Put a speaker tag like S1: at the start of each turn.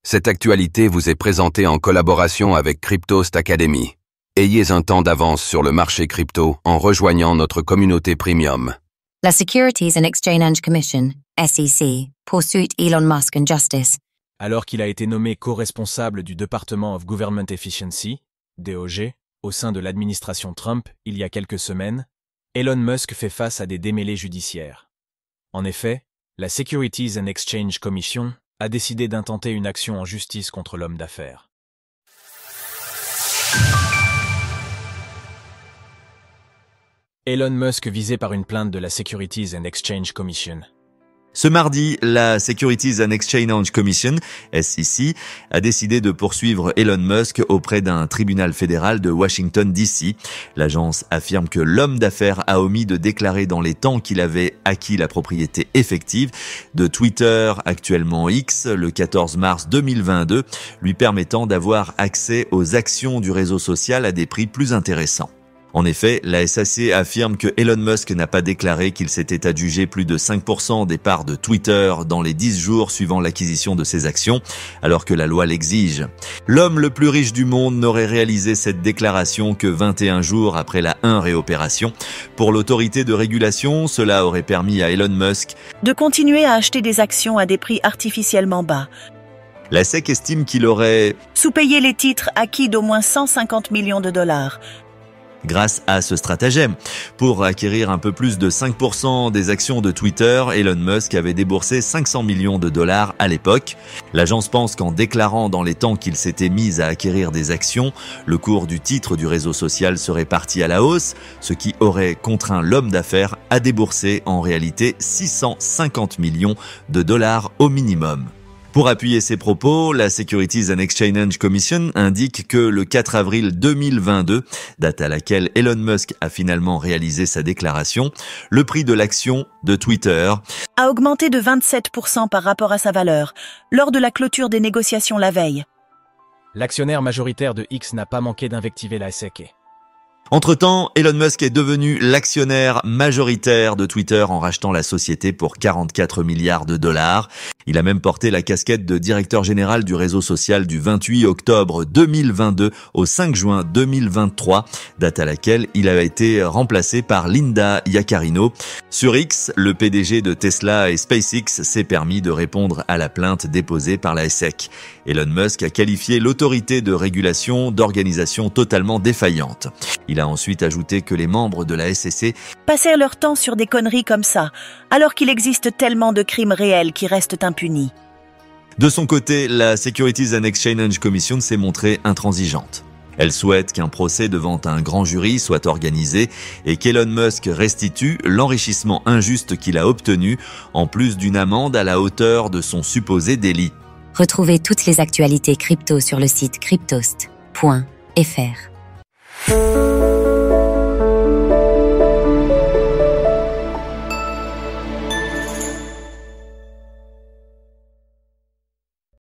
S1: Cette actualité vous est présentée en collaboration avec Cryptost Academy. Ayez un temps d'avance sur le marché crypto en rejoignant notre communauté premium.
S2: La Securities and Exchange Commission, SEC, poursuit Elon Musk en justice.
S3: Alors qu'il a été nommé co-responsable du Department of Government Efficiency, DOG, au sein de l'administration Trump il y a quelques semaines, Elon Musk fait face à des démêlés judiciaires. En effet, la Securities and Exchange Commission a décidé d'intenter une action en justice contre l'homme d'affaires. Elon Musk visé par une plainte de la Securities and Exchange Commission.
S4: Ce mardi, la Securities and Exchange Commission, SEC, a décidé de poursuivre Elon Musk auprès d'un tribunal fédéral de Washington, D.C. L'agence affirme que l'homme d'affaires a omis de déclarer dans les temps qu'il avait acquis la propriété effective de Twitter, actuellement X, le 14 mars 2022, lui permettant d'avoir accès aux actions du réseau social à des prix plus intéressants. En effet, la SEC affirme que Elon Musk n'a pas déclaré qu'il s'était adjugé plus de 5% des parts de Twitter dans les 10 jours suivant l'acquisition de ses actions, alors que la loi l'exige. L'homme le plus riche du monde n'aurait réalisé cette déclaration que 21 jours après la réopération. Pour l'autorité de régulation, cela aurait permis à Elon Musk
S5: de continuer à acheter des actions à des prix artificiellement bas.
S4: La SEC estime qu'il aurait
S5: sous-payé les titres acquis d'au moins 150 millions de dollars.
S4: Grâce à ce stratagème, pour acquérir un peu plus de 5% des actions de Twitter, Elon Musk avait déboursé 500 millions de dollars à l'époque. L'agence pense qu'en déclarant dans les temps qu'il s'était mis à acquérir des actions, le cours du titre du réseau social serait parti à la hausse, ce qui aurait contraint l'homme d'affaires à débourser en réalité 650 millions de dollars au minimum. Pour appuyer ses propos, la Securities and Exchange Commission indique que le 4 avril 2022, date à laquelle Elon Musk a finalement réalisé sa déclaration, le prix de l'action de Twitter
S5: a augmenté de 27% par rapport à sa valeur, lors de la clôture des négociations la veille.
S3: L'actionnaire majoritaire de X n'a pas manqué d'invectiver la SEC.
S4: Entre-temps, Elon Musk est devenu l'actionnaire majoritaire de Twitter en rachetant la société pour 44 milliards de dollars. Il a même porté la casquette de directeur général du réseau social du 28 octobre 2022 au 5 juin 2023, date à laquelle il a été remplacé par Linda Yaccarino. Sur X, le PDG de Tesla et SpaceX s'est permis de répondre à la plainte déposée par la SEC. Elon Musk a qualifié l'autorité de régulation d'organisation totalement défaillante. Il a ensuite ajouté que les membres de la SEC
S5: passèrent leur temps sur des conneries comme ça, alors qu'il existe tellement de crimes réels qui restent impunis.
S4: De son côté, la Securities and Exchange Commission s'est montrée intransigeante. Elle souhaite qu'un procès devant un grand jury soit organisé et qu'Elon Musk restitue l'enrichissement injuste qu'il a obtenu, en plus d'une amende à la hauteur de son supposé délit.
S2: Retrouvez toutes les actualités crypto sur le site cryptost.fr.